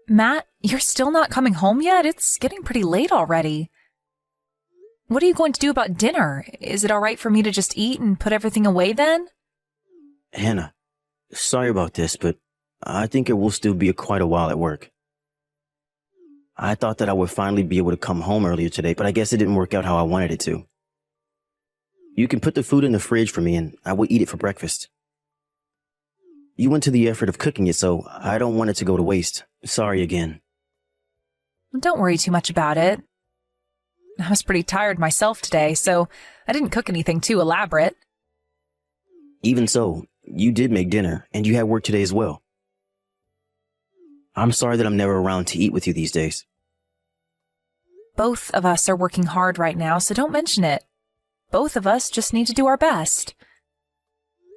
Matt, you're still not coming home yet? It's getting pretty late already. What are you going to do about dinner? Is it all right for me to just eat and put everything away then? Hannah, sorry about this, but I think it will still be quite a while at work. I thought that I would finally be able to come home earlier today, but I guess it didn't work out how I wanted it to. You can put the food in the fridge for me and I will eat it for breakfast. You went to the effort of cooking it, so I don't want it to go to waste. Sorry again. Don't worry too much about it. I was pretty tired myself today, so I didn't cook anything too elaborate. Even so, you did make dinner, and you had work today as well. I'm sorry that I'm never around to eat with you these days. Both of us are working hard right now, so don't mention it. Both of us just need to do our best.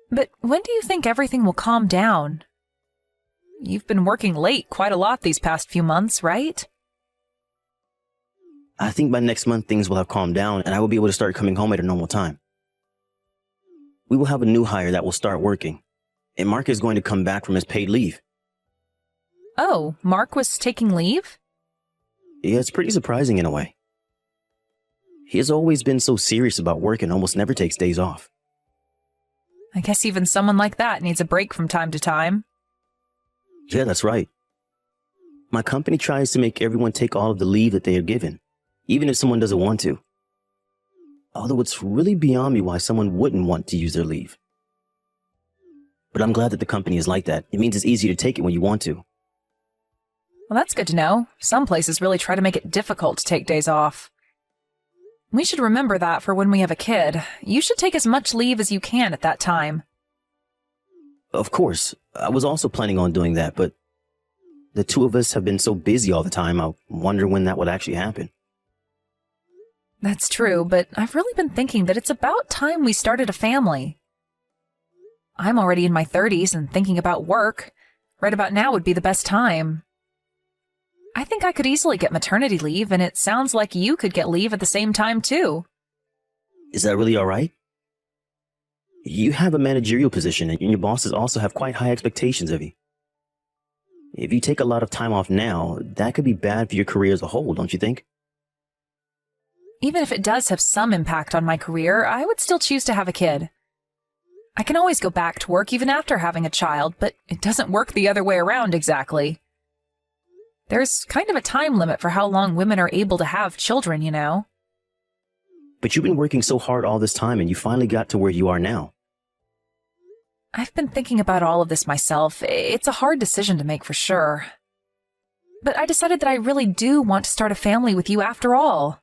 But when do you think everything will calm down? You've been working late quite a lot these past few months, right? I think by next month things will have calmed down, and I will be able to start coming home at a normal time. We will have a new hire that will start working, and Mark is going to come back from his paid leave. Oh, Mark was taking leave? Yeah, it's pretty surprising in a way. He has always been so serious about work and almost never takes days off. I guess even someone like that needs a break from time to time. Yeah, that's right. My company tries to make everyone take all of the leave that they are given, even if someone doesn't want to. Although it's really beyond me why someone wouldn't want to use their leave. But I'm glad that the company is like that. It means it's easier to take it when you want to. Well, that's good to know. Some places really try to make it difficult to take days off. We should remember that for when we have a kid. You should take as much leave as you can at that time. Of course, I was also planning on doing that, but the two of us have been so busy all the time, I wonder when that would actually happen. That's true, but I've really been thinking that it's about time we started a family. I'm already in my 30s and thinking about work. Right about now would be the best time. I think I could easily get maternity leave, and it sounds like you could get leave at the same time, too. Is that really all right? You have a managerial position, and your bosses also have quite high expectations of you. If you take a lot of time off now, that could be bad for your career as a whole, don't you think? Even if it does have some impact on my career, I would still choose to have a kid. I can always go back to work even after having a child, but it doesn't work the other way around exactly. There's kind of a time limit for how long women are able to have children, you know. But you've been working so hard all this time and you finally got to where you are now. I've been thinking about all of this myself. It's a hard decision to make for sure. But I decided that I really do want to start a family with you after all.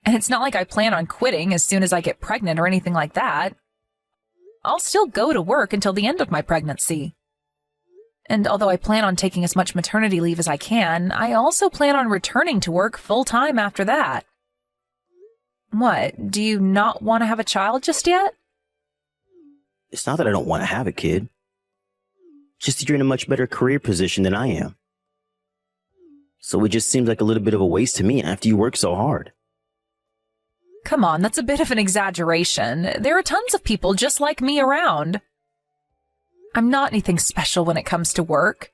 And it's not like I plan on quitting as soon as I get pregnant or anything like that. I'll still go to work until the end of my pregnancy. And although I plan on taking as much maternity leave as I can, I also plan on returning to work full-time after that. What, do you not want to have a child just yet? It's not that I don't want to have a kid. Just that you're in a much better career position than I am. So it just seems like a little bit of a waste to me after you work so hard. Come on, that's a bit of an exaggeration. There are tons of people just like me around. I'm not anything special when it comes to work.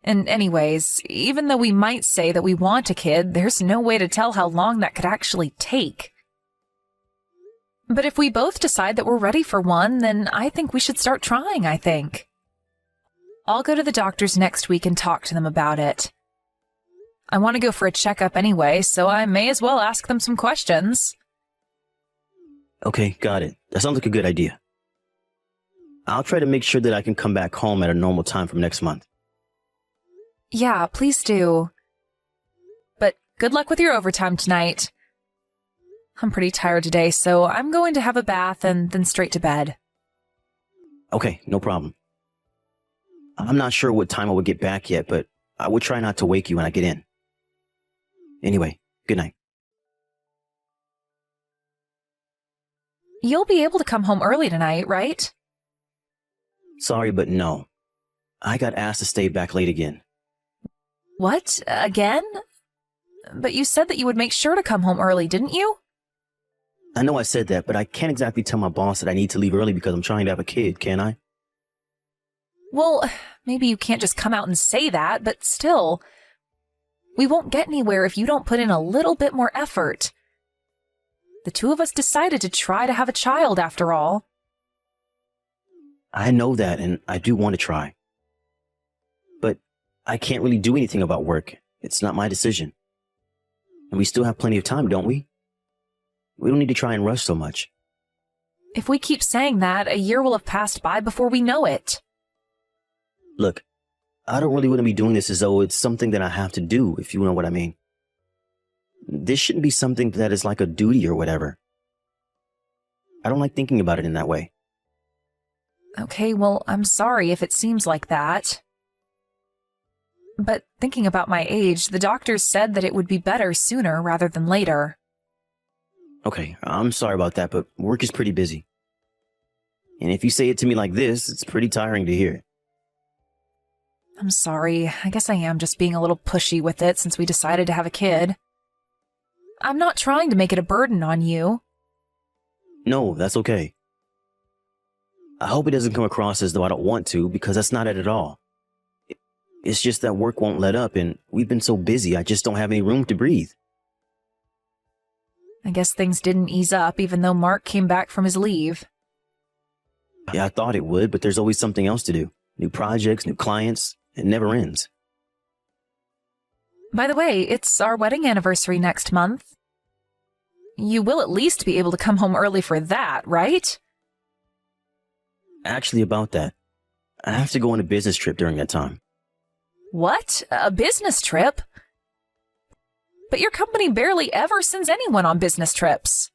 And anyways, even though we might say that we want a kid, there's no way to tell how long that could actually take. But if we both decide that we're ready for one, then I think we should start trying, I think. I'll go to the doctors next week and talk to them about it. I want to go for a checkup anyway, so I may as well ask them some questions. Okay, got it. That sounds like a good idea. I'll try to make sure that I can come back home at a normal time from next month. Yeah, please do. But good luck with your overtime tonight. I'm pretty tired today, so I'm going to have a bath and then straight to bed. Okay, no problem. I'm not sure what time I will get back yet, but I will try not to wake you when I get in. Anyway, good night. You'll be able to come home early tonight, right? Sorry, but no. I got asked to stay back late again. What? Again? But you said that you would make sure to come home early, didn't you? I know I said that, but I can't exactly tell my boss that I need to leave early because I'm trying to have a kid, can I? Well, maybe you can't just come out and say that, but still, we won't get anywhere if you don't put in a little bit more effort. The two of us decided to try to have a child after all. I know that, and I do want to try. But I can't really do anything about work. It's not my decision. And we still have plenty of time, don't we? We don't need to try and rush so much. If we keep saying that, a year will have passed by before we know it. Look, I don't really want to be doing this as though it's something that I have to do, if you know what I mean. This shouldn't be something that is like a duty or whatever. I don't like thinking about it in that way. Okay, well, I'm sorry if it seems like that. But thinking about my age, the doctors said that it would be better sooner rather than later. Okay, I'm sorry about that, but work is pretty busy. And if you say it to me like this, it's pretty tiring to hear. I'm sorry. I guess I am just being a little pushy with it since we decided to have a kid. I'm not trying to make it a burden on you. No, that's okay. I hope it doesn't come across as though I don't want to, because that's not it at all. It's just that work won't let up, and we've been so busy I just don't have any room to breathe. I guess things didn't ease up even though Mark came back from his leave. Yeah, I thought it would, but there's always something else to do. New projects, new clients. It never ends. By the way, it's our wedding anniversary next month. You will at least be able to come home early for that, right? Actually, about that, I have to go on a business trip during that time. What? A business trip? But your company barely ever sends anyone on business trips.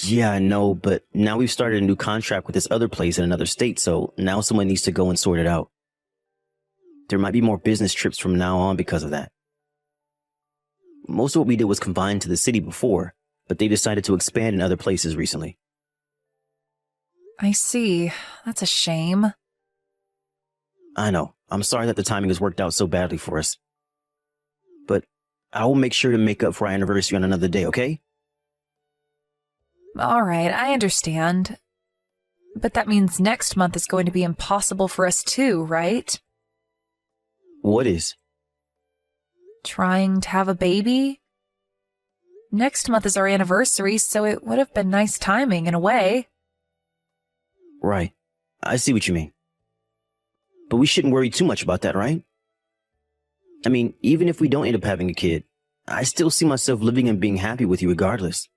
Yeah, I know, but now we've started a new contract with this other place in another state, so now someone needs to go and sort it out. There might be more business trips from now on because of that. Most of what we did was confined to the city before, but they decided to expand in other places recently. I see. That's a shame. I know. I'm sorry that the timing has worked out so badly for us. But I will make sure to make up for our anniversary on another day, okay? All right, I understand. But that means next month is going to be impossible for us too, right? What is? Trying to have a baby? Next month is our anniversary, so it would have been nice timing in a way. Right. I see what you mean. But we shouldn't worry too much about that, right? I mean, even if we don't end up having a kid, I still see myself living and being happy with you regardless.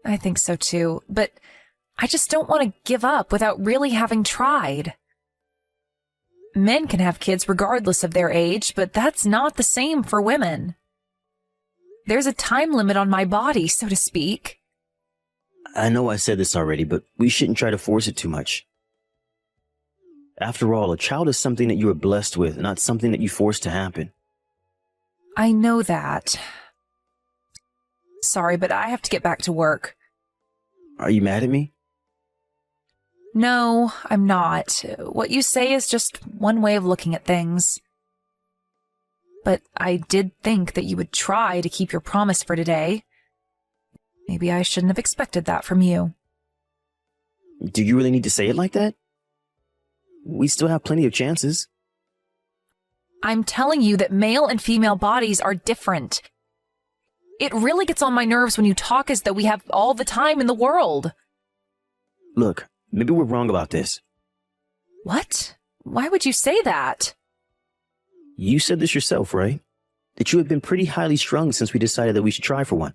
I think so too, but I just don't want to give up without really having tried. Men can have kids regardless of their age, but that's not the same for women. There's a time limit on my body, so to speak. I know I said this already, but we shouldn't try to force it too much. After all, a child is something that you are blessed with, not something that you force to happen. I know that. Sorry, but I have to get back to work. Are you mad at me? No, I'm not. What you say is just one way of looking at things. But I did think that you would try to keep your promise for today. Maybe I shouldn't have expected that from you. Do you really need to say it like that? We still have plenty of chances. I'm telling you that male and female bodies are different. It really gets on my nerves when you talk as though we have all the time in the world. Look, maybe we're wrong about this. What? Why would you say that? You said this yourself, right? That you have been pretty highly strung since we decided that we should try for one.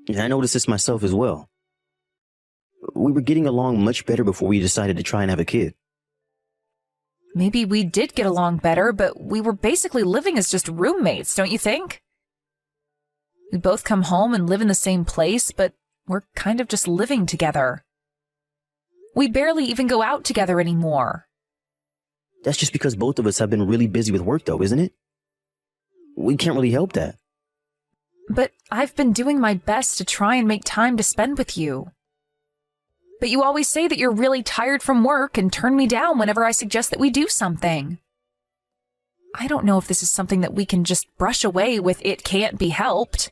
And I noticed this myself as well. We were getting along much better before we decided to try and have a kid. Maybe we did get along better, but we were basically living as just roommates, don't you think? We both come home and live in the same place, but we're kind of just living together. We barely even go out together anymore. That's just because both of us have been really busy with work, though, isn't it? We can't really help that. But I've been doing my best to try and make time to spend with you. But you always say that you're really tired from work and turn me down whenever I suggest that we do something. I don't know if this is something that we can just brush away with "it can't be helped."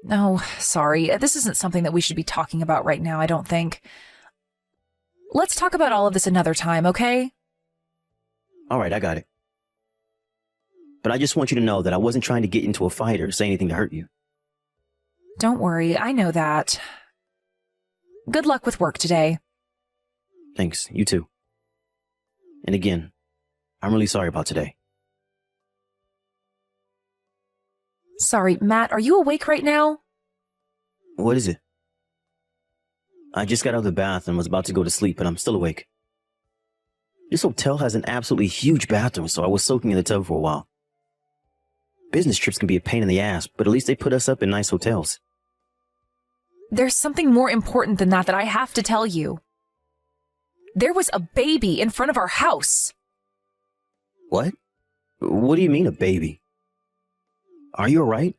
No, sorry, this isn't something that we should be talking about right now, I don't think. let's talk about all of this another time, okay? All right, I got it. But I just want you to know that I wasn't trying to get into a fight or say anything to hurt you. Don't worry, I know that. Good luck with work today. Thanks, you too. And again, I'm really sorry about today. Sorry, Matt, are you awake right now? What is it? I just got out of the bath and was about to go to sleep, but I'm still awake. This hotel has an absolutely huge bathroom, so I was soaking in the tub for a while. Business trips can be a pain in the ass, but at least they put us up in nice hotels. There's something more important than that I have to tell you. There was a baby in front of our house. What? What do you mean, a baby? Are you alright?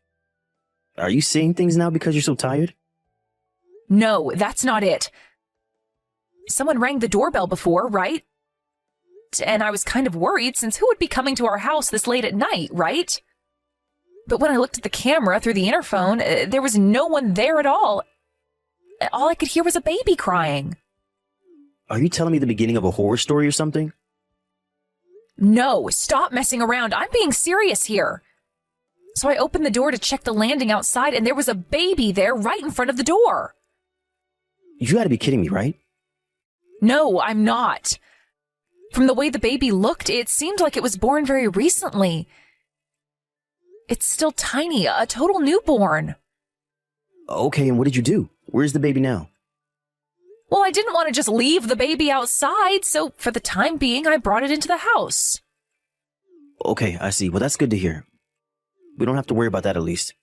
Are you seeing things now because you're so tired? No, that's not it. Someone rang the doorbell before, right? And I was kind of worried, since who would be coming to our house this late at night, right? But when I looked at the camera through the interphone, there was no one there at all. All I could hear was a baby crying. Are you telling me the beginning of a horror story or something? No, stop messing around. I'm being serious here. So I opened the door to check the landing outside, and there was a baby there right in front of the door. You gotta be kidding me, right? No, I'm not. From the way the baby looked, it seemed like it was born very recently. It's still tiny, a total newborn. Okay, and what did you do? Where's the baby now? Well, I didn't want to just leave the baby outside, so for the time being, I brought it into the house. Okay, I see. Well, that's good to hear. We don't have to worry about that at least.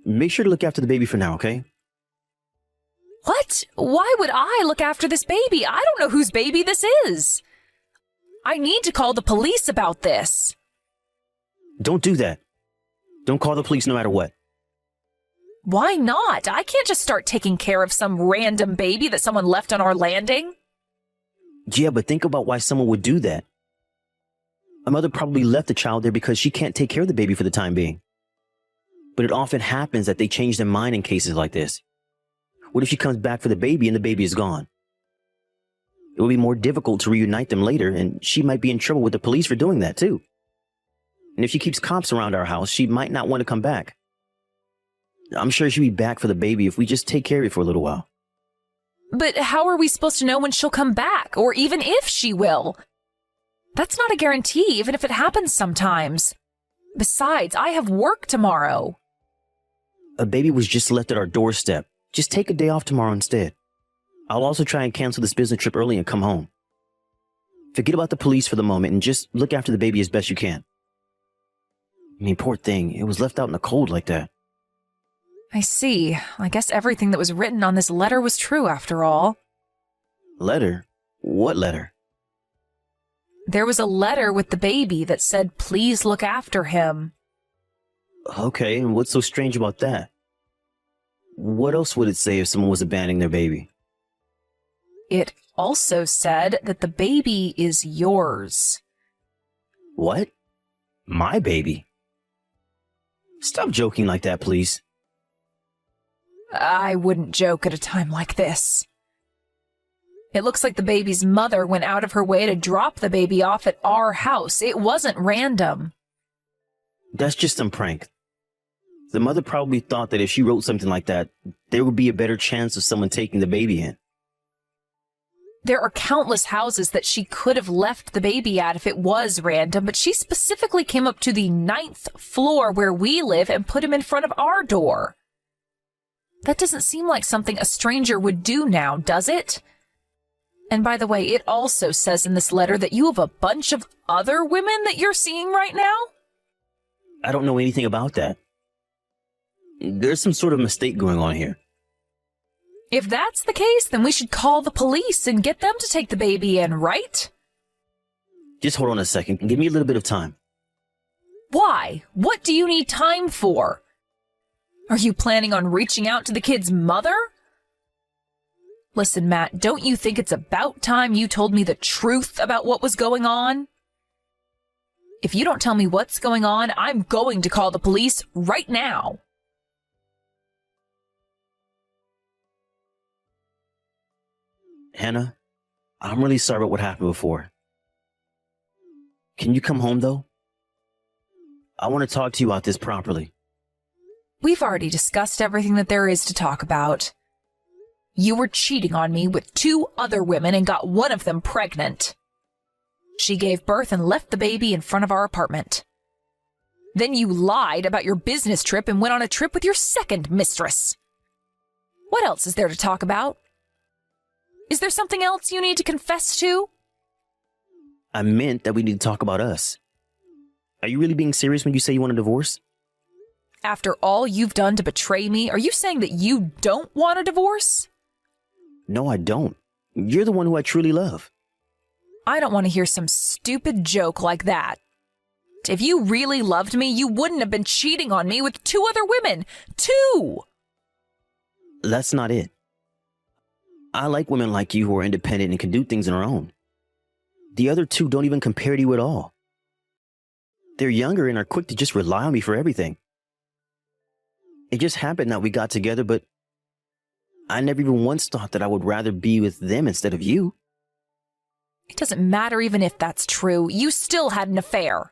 Make sure to look after the baby for now, okay? What? Why would I look after this baby? I don't know whose baby this is. I need to call the police about this. Don't do that. Don't call the police no matter what. Why not? I can't just start taking care of some random baby that someone left on our landing. Yeah, but think about why someone would do that. A mother probably left the child there because she can't take care of the baby for the time being. But it often happens that they change their mind in cases like this. What if she comes back for the baby and the baby is gone? It will be more difficult to reunite them later, and she might be in trouble with the police for doing that too. And if she keeps cops around our house, she might not want to come back. I'm sure she'll be back for the baby if we just take care of it for a little while. But how are we supposed to know when she'll come back, or even if she will? That's not a guarantee, even if it happens sometimes. Besides, I have work tomorrow. A baby was just left at our doorstep. Just take a day off tomorrow instead. I'll also try and cancel this business trip early and come home. Forget about the police for the moment and just look after the baby as best you can. I mean, poor thing, it was left out in the cold like that. I see. I guess everything that was written on this letter was true after all. Letter? What letter? There was a letter with the baby that said, "Please look after him." Okay, and what's so strange about that? What else would it say if someone was abandoning their baby? It also said that the baby is yours. What? My baby? Stop joking like that, please. I wouldn't joke at a time like this. It looks like the baby's mother went out of her way to drop the baby off at our house. It wasn't random. That's just some prank. The mother probably thought that if she wrote something like that, there would be a better chance of someone taking the baby in. There are countless houses that she could have left the baby at if it was random, but she specifically came up to the 9th floor where we live and put him in front of our door. That doesn't seem like something a stranger would do now, does it? And by the way, it also says in this letter that you have a bunch of other women that you're seeing right now? I don't know anything about that. There's some sort of mistake going on here. If that's the case, then we should call the police and get them to take the baby in, right? Just hold on a second and give me a little bit of time. Why? What do you need time for? Are you planning on reaching out to the kid's mother? Listen, Matt, don't you think it's about time you told me the truth about what was going on? If you don't tell me what's going on, I'm going to call the police right now. Hannah, I'm really sorry about what happened before. Can you come home, though? I want to talk to you about this properly. We've already discussed everything that there is to talk about. You were cheating on me with 2 other women and got one of them pregnant. She gave birth and left the baby in front of our apartment. Then you lied about your business trip and went on a trip with your second mistress. What else is there to talk about? Is there something else you need to confess to? I meant that we need to talk about us. Are you really being serious when you say you want a divorce? After all you've done to betray me, are you saying that you don't want a divorce? No, I don't. You're the one who I truly love. I don't want to hear some stupid joke like that. If you really loved me, you wouldn't have been cheating on me with 2 other women. 2! That's not it. I like women like you who are independent and can do things on their own. The other 2 don't even compare to you at all. They're younger and are quick to just rely on me for everything. It just happened that we got together, but I never even once thought that I would rather be with them instead of you. It doesn't matter even if that's true. You still had an affair.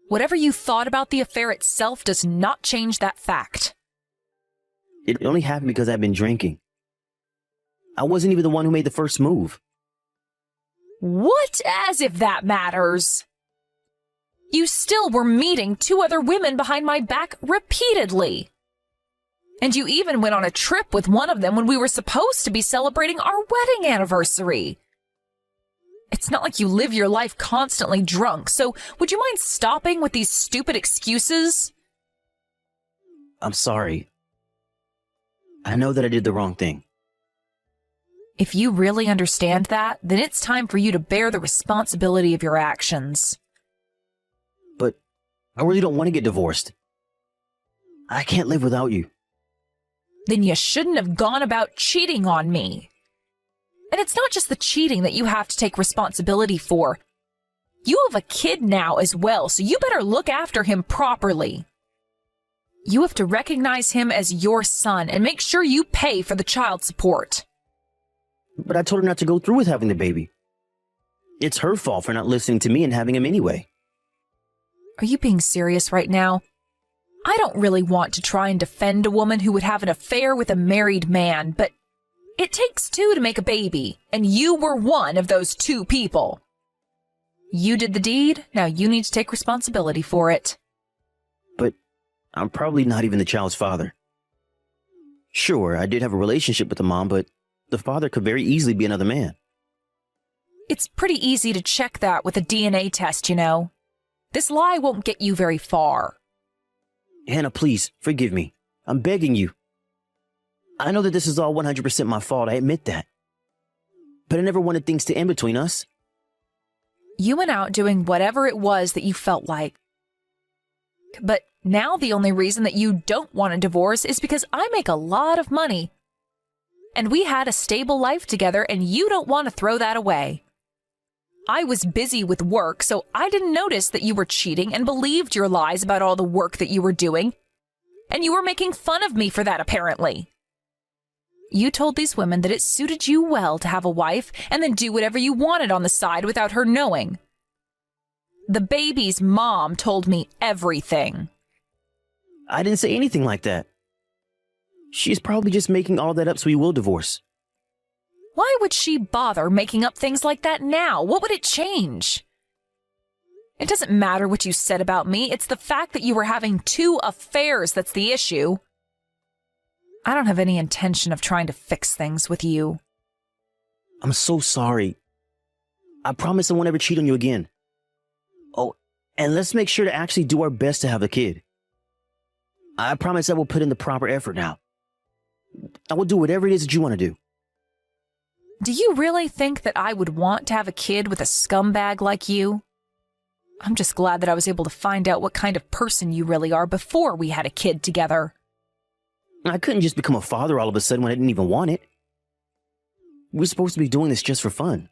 Whatever you thought about the affair itself does not change that fact. It only happened because I've been drinking. I wasn't even the one who made the first move. What? As if that matters. You still were meeting 2 other women behind my back repeatedly. And you even went on a trip with one of them when we were supposed to be celebrating our wedding anniversary. It's not like you live your life constantly drunk, so would you mind stopping with these stupid excuses? I'm sorry. I know that I did the wrong thing. If you really understand that, then it's time for you to bear the responsibility of your actions. But I really don't want to get divorced. I can't live without you. Then you shouldn't have gone about cheating on me. And it's not just the cheating that you have to take responsibility for. You have a kid now as well, so you better look after him properly. You have to recognize him as your son and make sure you pay for the child support. But I told her not to go through with having the baby. It's her fault for not listening to me and having him anyway. Are you being serious right now? I don't really want to try and defend a woman who would have an affair with a married man, but it takes 2 to make a baby, and you were one of those 2 people. You did the deed, now you need to take responsibility for it. But I'm probably not even the child's father. Sure, I did have a relationship with the mom, but the father could very easily be another man. It's pretty easy to check that with a DNA test, you know. This lie won't get you very far. Hannah, please, forgive me. I'm begging you. I know that this is all 100% my fault, I admit that. But I never wanted things to end between us. You went out doing whatever it was that you felt like. But now the only reason that you don't want a divorce is because I make a lot of money. And we had a stable life together, and you don't want to throw that away. I was busy with work, so I didn't notice that you were cheating and believed your lies about all the work that you were doing. And you were making fun of me for that, apparently. You told these women that it suited you well to have a wife and then do whatever you wanted on the side without her knowing. The baby's mom told me everything. I didn't say anything like that. She's probably just making all that up so we will divorce. Why would she bother making up things like that now? What would it change? It doesn't matter what you said about me. It's the fact that you were having 2 affairs that's the issue. I don't have any intention of trying to fix things with you. I'm so sorry. I promise I won't ever cheat on you again. Oh, and let's make sure to actually do our best to have a kid. I promise I will put in the proper effort now. I will do whatever it is that you want to do. Do you really think that I would want to have a kid with a scumbag like you? I'm just glad that I was able to find out what kind of person you really are before we had a kid together. I couldn't just become a father all of a sudden when I didn't even want it. We were supposed to be doing this just for fun.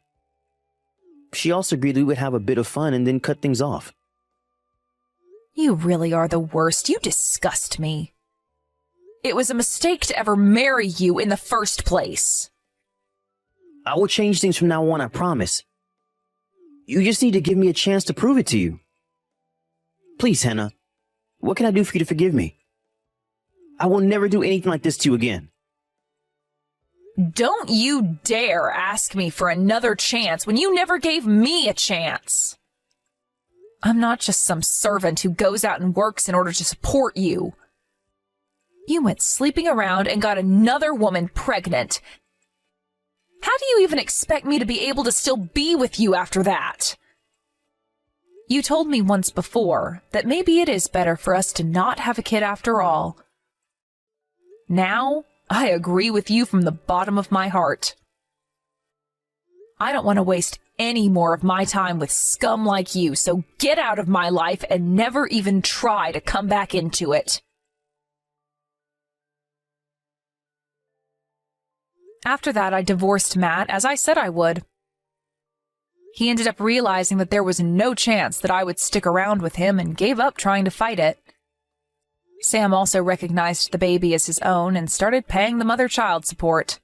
She also agreed that we would have a bit of fun and then cut things off. You really are the worst. You disgust me. It was a mistake to ever marry you in the first place. I will change things from now on, I promise. You just need to give me a chance to prove it to you. Please, Hannah, what can I do for you to forgive me? I will never do anything like this to you again. Don't you dare ask me for another chance when you never gave me a chance. I'm not just some servant who goes out and works in order to support you. You went sleeping around and got another woman pregnant. How do you even expect me to be able to still be with you after that? You told me once before that maybe it is better for us to not have a kid after all. Now, I agree with you from the bottom of my heart. I don't want to waste any more of my time with scum like you, so get out of my life and never even try to come back into it. After that, I divorced Matt, as I said I would. He ended up realizing that there was no chance that I would stick around with him and gave up trying to fight it. Sam also recognized the baby as his own and started paying the mother child support.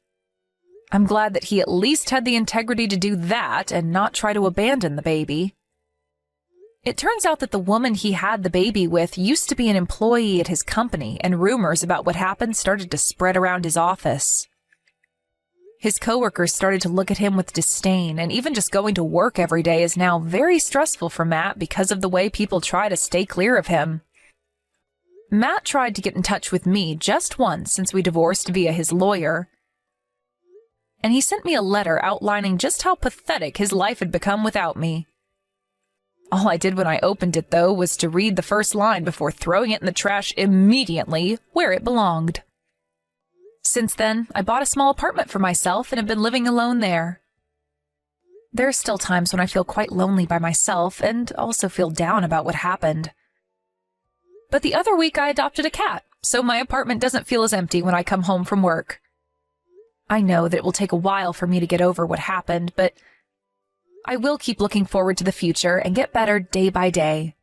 I'm glad that he at least had the integrity to do that and not try to abandon the baby. It turns out that the woman he had the baby with used to be an employee at his company, and rumors about what happened started to spread around his office. His coworkers started to look at him with disdain, and even just going to work every day is now very stressful for Matt because of the way people try to stay clear of him. Matt tried to get in touch with me just once since we divorced via his lawyer, and he sent me a letter outlining just how pathetic his life had become without me. All I did when I opened it, though, was to read the first line before throwing it in the trash immediately where it belonged. Since then, I bought a small apartment for myself and have been living alone there. There are still times when I feel quite lonely by myself and also feel down about what happened. But the other week I adopted a cat, so my apartment doesn't feel as empty when I come home from work. I know that it will take a while for me to get over what happened, but I will keep looking forward to the future and get better day by day.